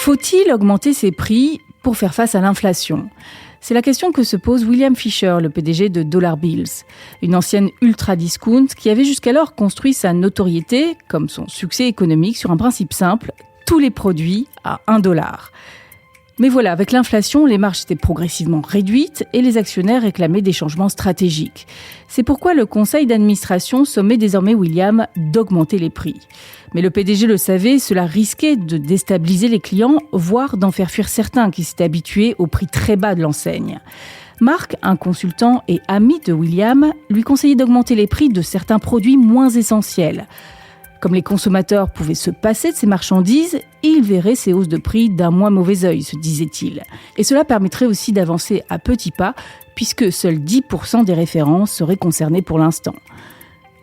Faut-il augmenter ses prix pour faire face à l'inflation ? C'est la question que se pose William Fisher, le PDG de Dollar Bills, une ancienne ultra-discount qui avait jusqu'alors construit sa notoriété, comme son succès économique, sur un principe simple, tous les produits à $1. Mais voilà, avec l'inflation, les marges étaient progressivement réduites et les actionnaires réclamaient des changements stratégiques. C'est pourquoi le conseil d'administration sommait désormais William d'augmenter les prix. Mais le PDG le savait, cela risquait de déstabiliser les clients, voire d'en faire fuir certains qui s'étaient habitués au prix très bas de l'enseigne. Mark, un consultant et ami de William, lui conseillait d'augmenter les prix de certains produits moins essentiels. Comme les consommateurs pouvaient se passer de ces marchandises, ils verraient ces hausses de prix d'un moins mauvais œil, se disait-il. Et cela permettrait aussi d'avancer à petits pas, puisque seuls 10% des références seraient concernées pour l'instant.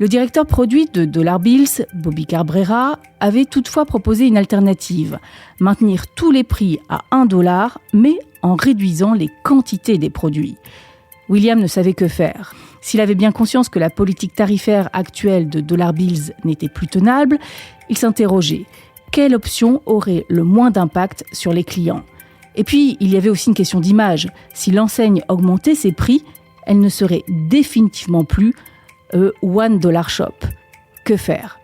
Le directeur produit de Dollar Bills, Bobby Cabrera, avait toutefois proposé une alternative, maintenir tous les prix à $1, mais en réduisant les quantités des produits. William ne savait que faire. S'il avait bien conscience que la politique tarifaire actuelle de Dollar Bills n'était plus tenable, il s'interrogeait. Quelle option aurait le moins d'impact sur les clients ? Et puis, il y avait aussi une question d'image. Si l'enseigne augmentait ses prix, elle ne serait définitivement plus $1 shop. Que faire ?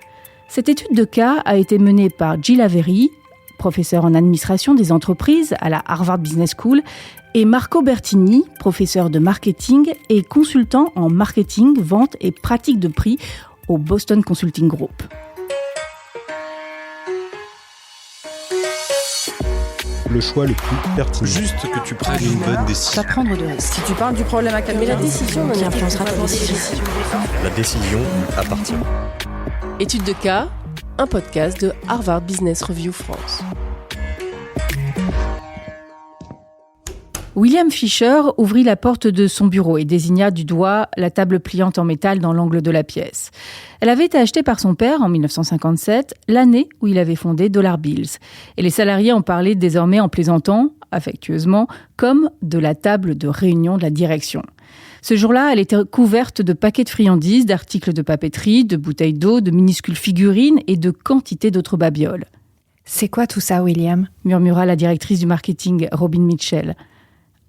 Cette étude de cas a été menée par Jill Avery, professeur en administration des entreprises à la Harvard Business School, et Marco Bertini, professeur de marketing et consultant en marketing, vente et pratique de prix au Boston Consulting Group. Le choix le plus pertinent. Juste que tu prennes une bonne décision. Pas prendre de risques. Si tu parles du problème à calmer, la décision qui influencera ta décision. La décision appartient. Étude de cas, un podcast de Harvard Business Review France. William Fisher ouvrit la porte de son bureau et désigna du doigt la table pliante en métal dans l'angle de la pièce. Elle avait été achetée par son père en 1957, l'année où il avait fondé Dollar Bills. Et les salariés en parlaient désormais en plaisantant, affectueusement, comme de la table de réunion de la direction. Ce jour-là, elle était couverte de paquets de friandises, d'articles de papeterie, de bouteilles d'eau, de minuscules figurines et de quantité d'autres babioles. « C'est quoi tout ça, William ?» murmura la directrice du marketing, Robin Mitchell.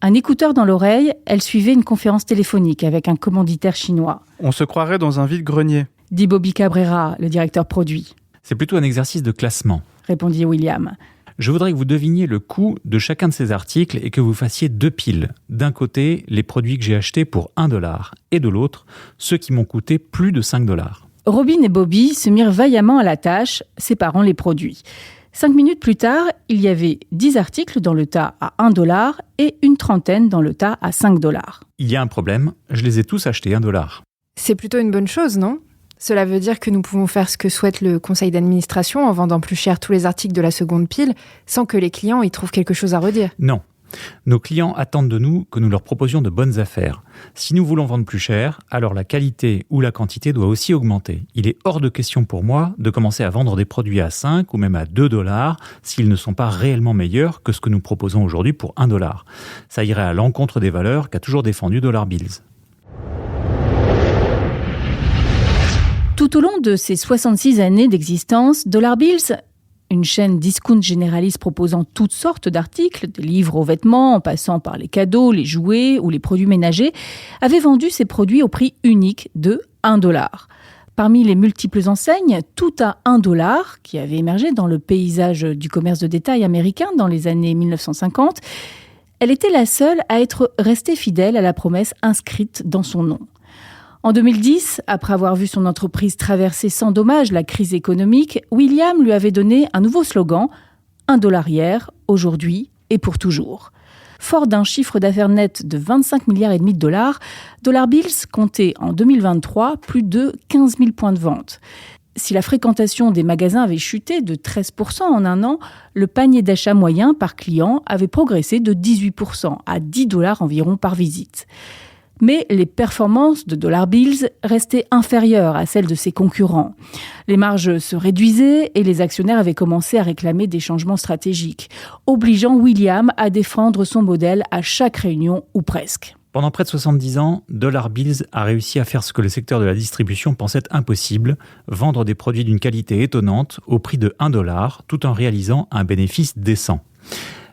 Un écouteur dans l'oreille, elle suivait une conférence téléphonique avec un commanditaire chinois. « On se croirait dans un vide-grenier », dit Bobby Cabrera, le directeur produit. « C'est plutôt un exercice de classement », répondit William. « Je voudrais que vous deviniez le coût de chacun de ces articles et que vous fassiez 2 piles. D'un côté, les produits que j'ai achetés pour $1 et de l'autre, ceux qui m'ont coûté plus de $5. » Robin et Bobby se mirent vaillamment à la tâche, séparant les produits. 5 minutes plus tard, il y avait 10 articles dans le tas à $1 et une trentaine dans le tas à $5. Il y a un problème, je les ai tous achetés $1. C'est plutôt une bonne chose, non ? Cela veut dire que nous pouvons faire ce que souhaite le conseil d'administration en vendant plus cher tous les articles de la seconde pile, sans que les clients y trouvent quelque chose à redire. Non. Nos clients attendent de nous que nous leur proposions de bonnes affaires. Si nous voulons vendre plus cher, alors la qualité ou la quantité doit aussi augmenter. Il est hors de question pour moi de commencer à vendre des produits à 5 ou même à $2 s'ils ne sont pas réellement meilleurs que ce que nous proposons aujourd'hui pour $1. Ça irait à l'encontre des valeurs qu'a toujours défendu Dollar Bills. Tout au long de ses 66 années d'existence, Dollar Bills, une chaîne discount généraliste proposant toutes sortes d'articles, des livres aux vêtements, en passant par les cadeaux, les jouets ou les produits ménagers, avait vendu ses produits au prix unique de $1. Parmi les multiples enseignes, tout à $1, qui avait émergé dans le paysage du commerce de détail américain dans les années 1950, elle était la seule à être restée fidèle à la promesse inscrite dans son nom. En 2010, après avoir vu son entreprise traverser sans dommage la crise économique, William lui avait donné un nouveau slogan, $1 hier, aujourd'hui et pour toujours. Fort d'un chiffre d'affaires net de 25,5 milliards, Dollar Bills comptait en 2023 plus de 15 000 points de vente. Si la fréquentation des magasins avait chuté de 13% en un an, le panier d'achat moyen par client avait progressé de 18% à $10 environ par visite. Mais les performances de Dollar Bills restaient inférieures à celles de ses concurrents. Les marges se réduisaient et les actionnaires avaient commencé à réclamer des changements stratégiques, obligeant William à défendre son modèle à chaque réunion ou presque. Pendant près de 70 ans, Dollar Bills a réussi à faire ce que le secteur de la distribution pensait impossible, vendre des produits d'une qualité étonnante au prix de $1 tout en réalisant un bénéfice décent.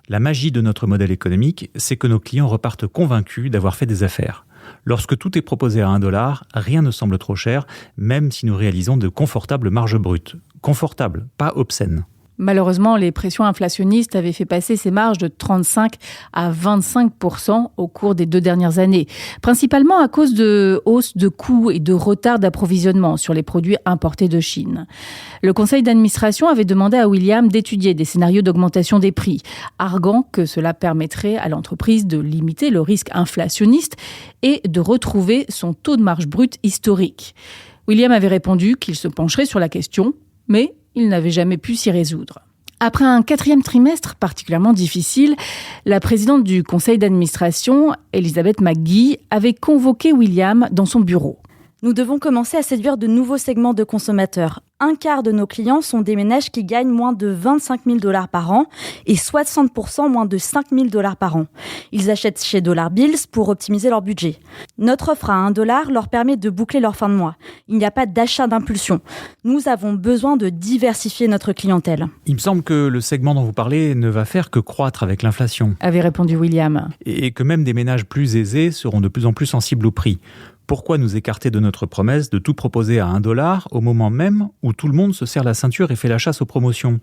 La magie de notre modèle économique, c'est que nos clients repartent convaincus d'avoir fait des affaires. Lorsque tout est proposé à $1, rien ne semble trop cher, même si nous réalisons de confortables marges brutes. Confortables, pas obscènes. Malheureusement, les pressions inflationnistes avaient fait passer ces marges de 35 à 25% au cours des 2 dernières années, principalement à cause de hausses de coûts et de retards d'approvisionnement sur les produits importés de Chine. Le conseil d'administration avait demandé à William d'étudier des scénarios d'augmentation des prix, arguant que cela permettrait à l'entreprise de limiter le risque inflationniste et de retrouver son taux de marge brute historique. William avait répondu qu'il se pencherait sur la question, mais il n'avait jamais pu s'y résoudre. Après un 4e trimestre particulièrement difficile, la présidente du conseil d'administration, Elizabeth McGee, avait convoqué William dans son bureau. Nous devons commencer à séduire de nouveaux segments de consommateurs. 1/4 de nos clients sont des ménages qui gagnent moins de $25 000 par an et 60% moins de $5 000 par an. Ils achètent chez Dollar Bills pour optimiser leur budget. Notre offre à $1 leur permet de boucler leur fin de mois. Il n'y a pas d'achat d'impulsion. Nous avons besoin de diversifier notre clientèle. Il me semble que le segment dont vous parlez ne va faire que croître avec l'inflation. Avait répondu William. Et que même des ménages plus aisés seront de plus en plus sensibles au prix. Pourquoi nous écarter de notre promesse de tout proposer à $1 au moment même où tout le monde se serre la ceinture et fait la chasse aux promotions ?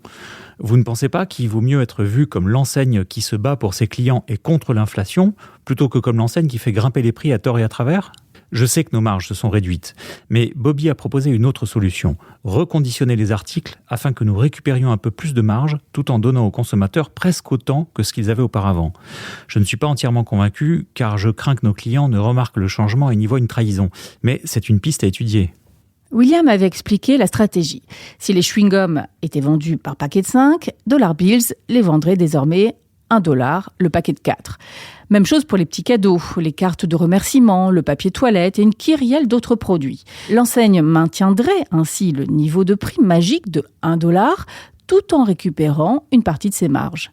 Vous ne pensez pas qu'il vaut mieux être vu comme l'enseigne qui se bat pour ses clients et contre l'inflation, plutôt que comme l'enseigne qui fait grimper les prix à tort et à travers ? Je sais que nos marges se sont réduites, mais Bobby a proposé une autre solution, reconditionner les articles afin que nous récupérions un peu plus de marge tout en donnant aux consommateurs presque autant que ce qu'ils avaient auparavant. Je ne suis pas entièrement convaincu car je crains que nos clients ne remarquent le changement et n'y voient une trahison, mais c'est une piste à étudier. William avait expliqué la stratégie. Si les chewing-gums étaient vendus par paquet de 5, Dollar Bills les vendrait désormais $1 le paquet de 4. Même chose pour les petits cadeaux, les cartes de remerciement, le papier toilette et une kyrielle d'autres produits. L'enseigne maintiendrait ainsi le niveau de prix magique de $1 tout en récupérant une partie de ses marges.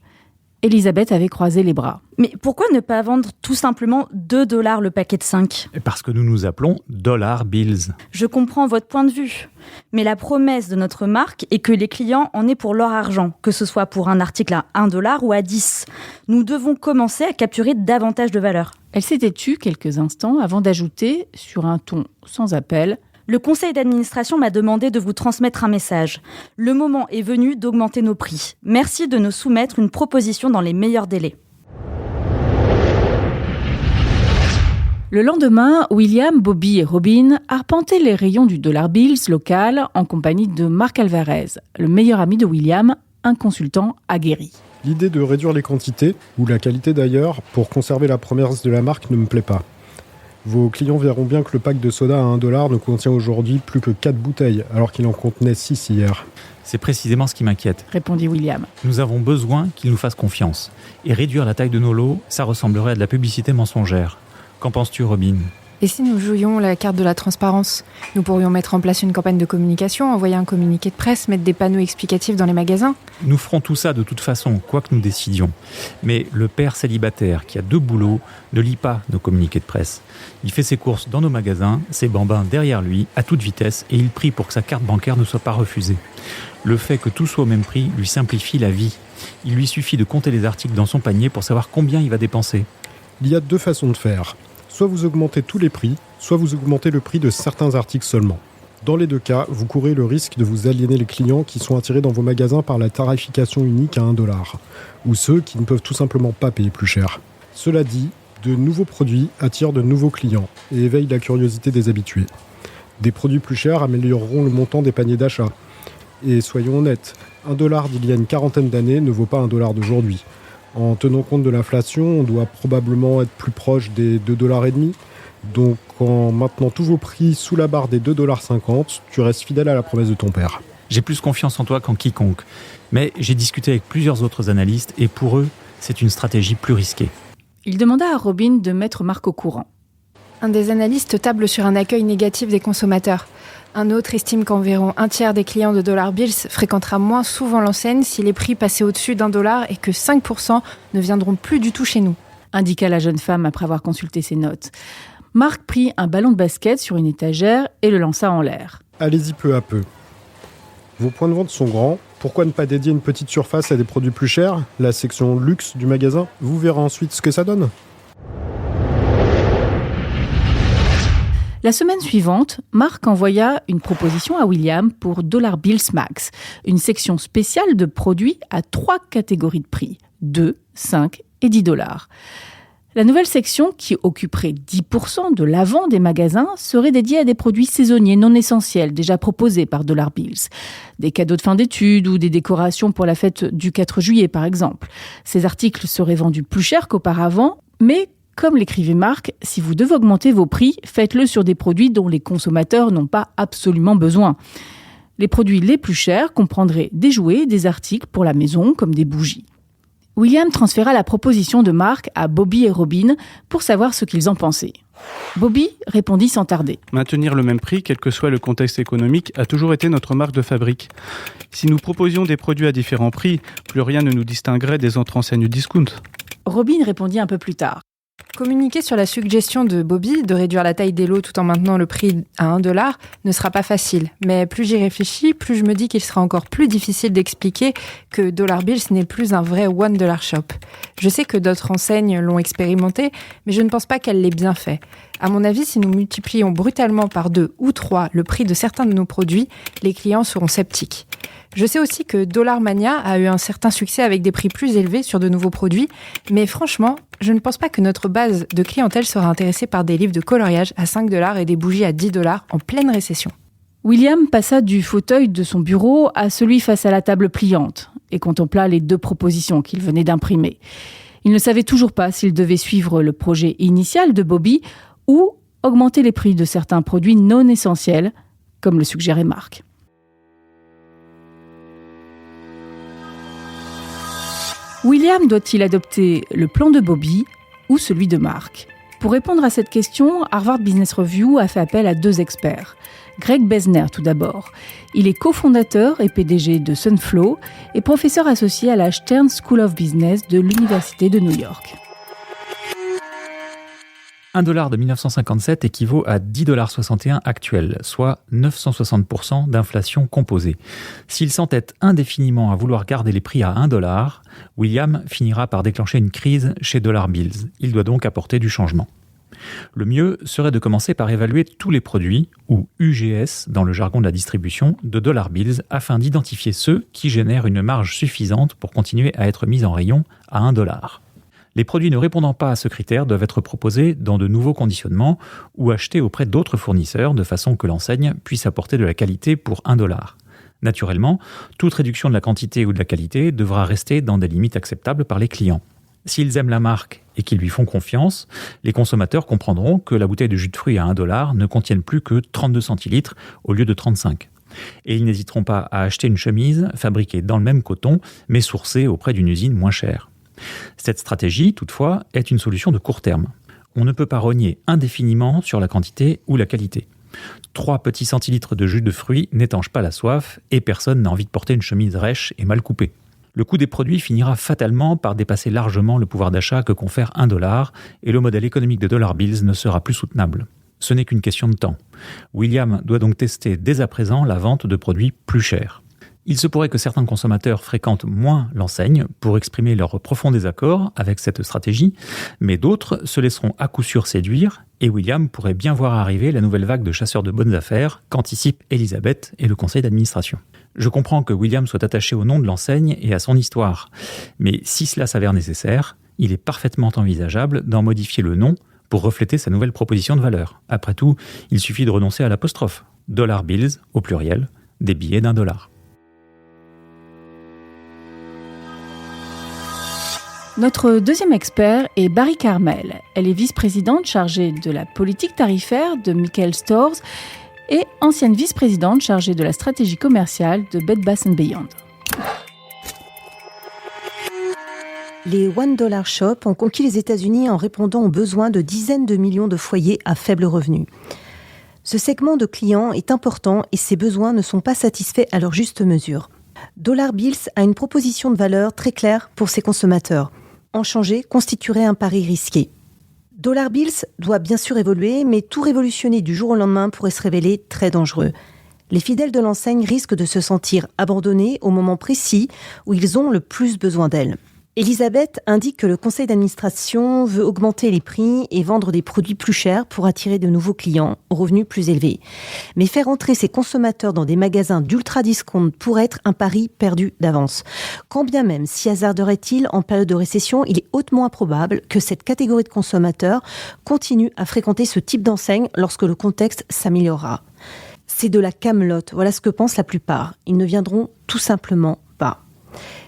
Elisabeth avait croisé les bras. Mais pourquoi ne pas vendre tout simplement $2 le paquet de 5 ? Parce que nous nous appelons Dollar Bills. Je comprends votre point de vue, mais la promesse de notre marque est que les clients en aient pour leur argent, que ce soit pour un article à $1 ou à 10. Nous devons commencer à capturer davantage de valeur. Elle s'était tue quelques instants avant d'ajouter, sur un ton sans appel, Le conseil d'administration m'a demandé de vous transmettre un message. Le moment est venu d'augmenter nos prix. Merci de nous soumettre une proposition dans les meilleurs délais. Le lendemain, William, Bobby et Robin arpentaient les rayons du Dollar Bills local en compagnie de Marc Alvarez, le meilleur ami de William, un consultant aguerri. L'idée de réduire les quantités, ou la qualité d'ailleurs, pour conserver la promesse de la marque ne me plaît pas. Vos clients verront bien que le pack de soda à $1 ne contient aujourd'hui plus que 4 bouteilles, alors qu'il en contenait 6 hier. C'est précisément ce qui m'inquiète. Répondit William. Nous avons besoin qu'ils nous fassent confiance. Et réduire la taille de nos lots, ça ressemblerait à de la publicité mensongère. Qu'en penses-tu, Robin ? Et si nous jouions la carte de la transparence ? Nous pourrions mettre en place une campagne de communication, envoyer un communiqué de presse, mettre des panneaux explicatifs dans les magasins. Nous ferons tout ça de toute façon, quoi que nous décidions. Mais le père célibataire qui a 2 boulots ne lit pas nos communiqués de presse. Il fait ses courses dans nos magasins, ses bambins derrière lui, à toute vitesse, et il prie pour que sa carte bancaire ne soit pas refusée. Le fait que tout soit au même prix lui simplifie la vie. Il lui suffit de compter les articles dans son panier pour savoir combien il va dépenser. Il y a 2 façons de faire. Soit vous augmentez tous les prix, soit vous augmentez le prix de certains articles seulement. Dans les 2 cas, vous courez le risque de vous aliéner les clients qui sont attirés dans vos magasins par la tarification unique à $1, ou ceux qui ne peuvent tout simplement pas payer plus cher. Cela dit, de nouveaux produits attirent de nouveaux clients et éveillent la curiosité des habitués. Des produits plus chers amélioreront le montant des paniers d'achat. Et soyons honnêtes, $1 d'il y a une quarantaine d'années ne vaut pas $1 d'aujourd'hui. En tenant compte de l'inflation, on doit probablement être plus proche des $2,50. Donc en maintenant tous vos prix sous la barre des $2,50, tu restes fidèle à la promesse de ton père. J'ai plus confiance en toi qu'en quiconque. Mais j'ai discuté avec plusieurs autres analystes et pour eux, c'est une stratégie plus risquée. Il demanda à Robin de mettre Marc au courant. Un des analystes table sur un accueil négatif des consommateurs. Un autre estime qu'environ 1/3 des clients de Dollar Bills fréquentera moins souvent l'enseigne si les prix passaient au-dessus $1 et que 5% ne viendront plus du tout chez nous. Indiqua la jeune femme après avoir consulté ses notes. Marc prit un ballon de basket sur une étagère et le lança en l'air. Allez-y peu à peu. Vos points de vente sont grands, Pourquoi ne pas dédier une petite surface à des produits plus chers, la section luxe du magasin? Vous verrez ensuite ce que ça donne. La semaine suivante, Mark envoya une proposition à William pour Dollar Bills Max, une section spéciale de produits à 3 catégories de prix, 2, 5 et 10 $. La nouvelle section, qui occuperait 10% de l'avant des magasins, serait dédiée à des produits saisonniers non essentiels déjà proposés par Dollar Bills. Des cadeaux de fin d'études ou des décorations pour la fête du 4 juillet par exemple. Ces articles seraient vendus plus cher qu'auparavant, mais comme l'écrivait Mark, si vous devez augmenter vos prix, faites-le sur des produits dont les consommateurs n'ont pas absolument besoin. Les produits les plus chers comprendraient des jouets, des articles pour la maison comme des bougies. William transféra la proposition de Mark à Bobby et Robin pour savoir ce qu'ils en pensaient. Bobby répondit sans tarder. Maintenir le même prix, quel que soit le contexte économique, a toujours été notre marque de fabrique. Si nous proposions des produits à différents prix, plus rien ne nous distinguerait des autres enseignes discount. Robin répondit un peu plus tard. Communiquer sur la suggestion de Bobby de réduire la taille des lots tout en maintenant le prix à 1 $ ne sera pas facile. Mais plus j'y réfléchis, plus je me dis qu'il sera encore plus difficile d'expliquer que Dollar Bills n'est plus un vrai $1 shop. Je sais que d'autres enseignes l'ont expérimenté, mais je ne pense pas qu'elle l'ait bien fait. À mon avis, si nous multiplions brutalement par 2 ou 3 le prix de certains de nos produits, les clients seront sceptiques. Je sais aussi que Dollar Mania a eu un certain succès avec des prix plus élevés sur de nouveaux produits, mais franchement, je ne pense pas que notre base de clientèle sera intéressée par des livres de coloriage à 5 $ et des bougies à 10 $ en pleine récession. William passa du fauteuil de son bureau à celui face à la table pliante et contempla les 2 propositions qu'il venait d'imprimer. Il ne savait toujours pas s'il devait suivre le projet initial de Bobby ou augmenter les prix de certains produits non essentiels, comme le suggérait Mark. William doit-il adopter le plan de Bobby ou celui de Mark? Pour répondre à cette question, Harvard Business Review a fait appel à 2 experts. Greg Besner tout d'abord. Il est cofondateur et PDG de Sunflow et professeur associé à la Stern School of Business de l'Université de New York. 1 $ de 1957 équivaut à 10,61 $ actuels, soit 960% d'inflation composée. S'il s'entête indéfiniment à vouloir garder les prix à 1 $, William finira par déclencher une crise chez Dollar Bills. Il doit donc apporter du changement. Le mieux serait de commencer par évaluer tous les produits, ou UGS dans le jargon de la distribution, de Dollar Bills afin d'identifier ceux qui génèrent une marge suffisante pour continuer à être mis en rayon à 1 $. Les produits ne répondant pas à ce critère doivent être proposés dans de nouveaux conditionnements ou achetés auprès d'autres fournisseurs de façon que l'enseigne puisse apporter de la qualité pour 1 $. Naturellement, toute réduction de la quantité ou de la qualité devra rester dans des limites acceptables par les clients. S'ils aiment la marque et qu'ils lui font confiance, les consommateurs comprendront que la bouteille de jus de fruits à 1 $ ne contienne plus que 32 centilitres au lieu de 35. Et ils n'hésiteront pas à acheter une chemise fabriquée dans le même coton mais sourcée auprès d'une usine moins chère. Cette stratégie, toutefois, est une solution de court terme. On ne peut pas rogner indéfiniment sur la quantité ou la qualité. 3 petits centilitres de jus de fruits n'étanchent pas la soif et personne n'a envie de porter une chemise rêche et mal coupée. Le coût des produits finira fatalement par dépasser largement le pouvoir d'achat que confère 1 $ et le modèle économique de Dollar Bills ne sera plus soutenable. Ce n'est qu'une question de temps. William doit donc tester dès à présent la vente de produits plus chers. Il se pourrait que certains consommateurs fréquentent moins l'enseigne pour exprimer leur profond désaccord avec cette stratégie, mais d'autres se laisseront à coup sûr séduire et William pourrait bien voir arriver la nouvelle vague de chasseurs de bonnes affaires qu'anticipent Elisabeth et le conseil d'administration. Je comprends que William soit attaché au nom de l'enseigne et à son histoire, mais si cela s'avère nécessaire, il est parfaitement envisageable d'en modifier le nom pour refléter sa nouvelle proposition de valeur. Après tout, il suffit de renoncer à l'apostrophe. Dollar Bills, au pluriel, des billets d'1 $. Notre deuxième expert est Barry Carmel. Elle est vice-présidente chargée de la politique tarifaire de Michaels Stores et ancienne vice-présidente chargée de la stratégie commerciale de Bed Bath & Beyond. Les $1 shops ont conquis les États-Unis en répondant aux besoins de dizaines de millions de foyers à faible revenu. Ce segment de clients est important et ces besoins ne sont pas satisfaits à leur juste mesure. Dollar Bills a une proposition de valeur très claire pour ses consommateurs. En changer constituerait un pari risqué. Dollar Bills doit bien sûr évoluer, mais tout révolutionner du jour au lendemain pourrait se révéler très dangereux. Les fidèles de l'enseigne risquent de se sentir abandonnés au moment précis où ils ont le plus besoin d'elle. Elisabeth indique que le conseil d'administration veut augmenter les prix et vendre des produits plus chers pour attirer de nouveaux clients aux revenus plus élevés. Mais faire entrer ces consommateurs dans des magasins d'ultra-discount pourrait être un pari perdu d'avance. Quand bien même s'y hasarderait-il en période de récession, il est hautement improbable que cette catégorie de consommateurs continue à fréquenter ce type d'enseigne lorsque le contexte s'améliorera. C'est de la camelote, voilà ce que pensent la plupart. Ils ne viendront tout simplement pas.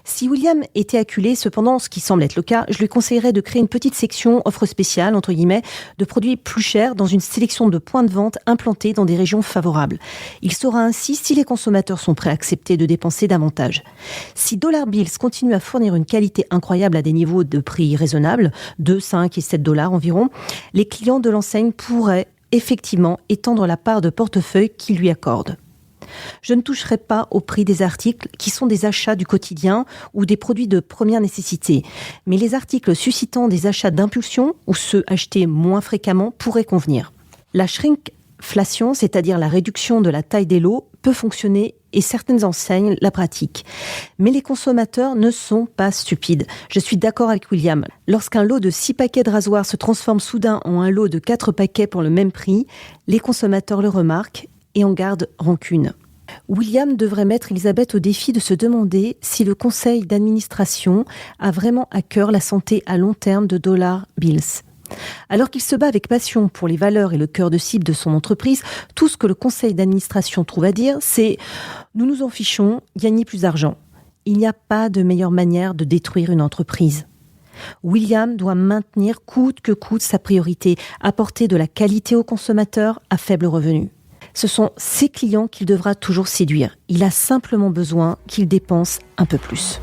Si William était acculé, cependant, ce qui semble être le cas, je lui conseillerais de créer une petite section offre spéciale, entre guillemets, de produits plus chers dans une sélection de points de vente implantés dans des régions favorables. Il saura ainsi si les consommateurs sont prêts à accepter de dépenser davantage. Si Dollar Bills continue à fournir une qualité incroyable à des niveaux de prix raisonnables, 2, 5 et 7 dollars environ, les clients de l'enseigne pourraient effectivement étendre la part de portefeuille qu'ils lui accordent. Je ne toucherai pas au prix des articles qui sont des achats du quotidien ou des produits de première nécessité. Mais les articles suscitant des achats d'impulsion ou ceux achetés moins fréquemment pourraient convenir. La shrinkflation, c'est-à-dire la réduction de la taille des lots, peut fonctionner et certaines enseignes la pratiquent. Mais les consommateurs ne sont pas stupides. Je suis d'accord avec William. Lorsqu'un lot de 6 paquets de rasoirs se transforme soudain en un lot de 4 paquets pour le même prix, les consommateurs le remarquent et en gardent rancune. William devrait mettre Elisabeth au défi de se demander si le conseil d'administration a vraiment à cœur la santé à long terme de Dollar Bills. Alors qu'il se bat avec passion pour les valeurs et le cœur de cible de son entreprise, tout ce que le conseil d'administration trouve à dire, c'est « nous nous en fichons, gagnez plus d'argent ». Il n'y a pas de meilleure manière de détruire une entreprise. William doit maintenir coûte que coûte sa priorité, apporter de la qualité aux consommateurs à faible revenu. Ce sont ses clients qu'il devra toujours séduire. Il a simplement besoin qu'ils dépensent un peu plus.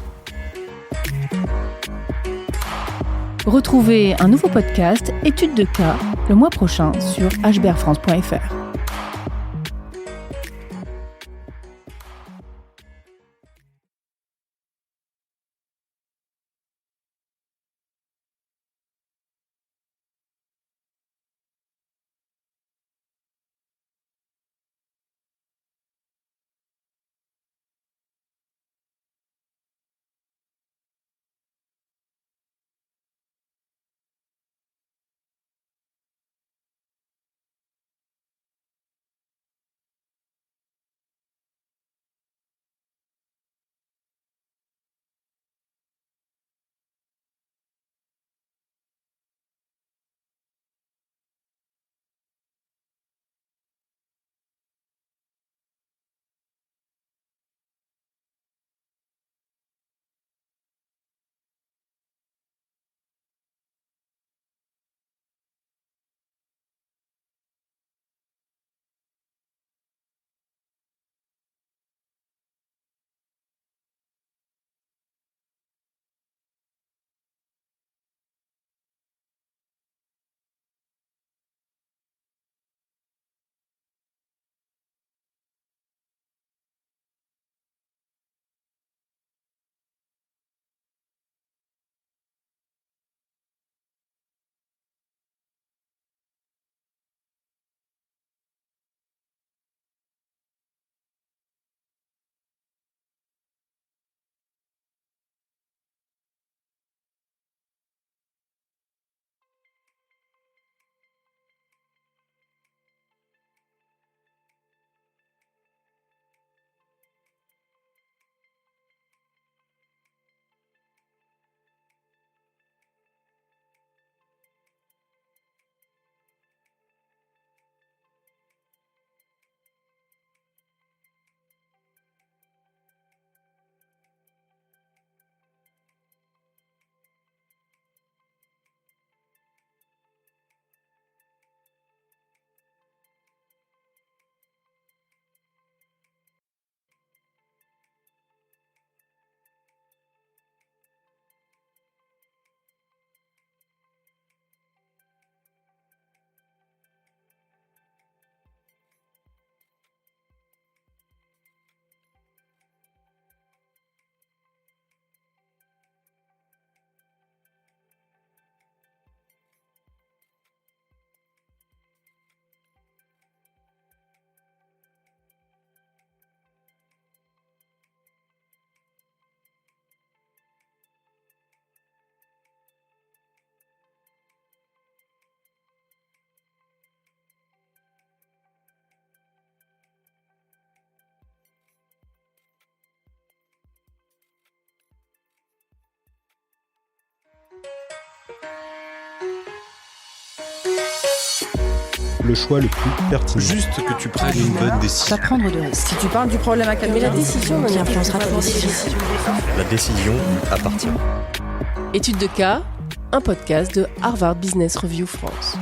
Retrouvez un nouveau podcast, Études de cas, le mois prochain sur hbrfrance.fr. le choix le plus pertinent. Juste que tu prennes une bonne décision. Pas prendre de risques. Si tu parles du problème à calmer, Mais la décision qui influencera ta décision. La décision appartient. Étude de cas, un podcast de Harvard Business Review France.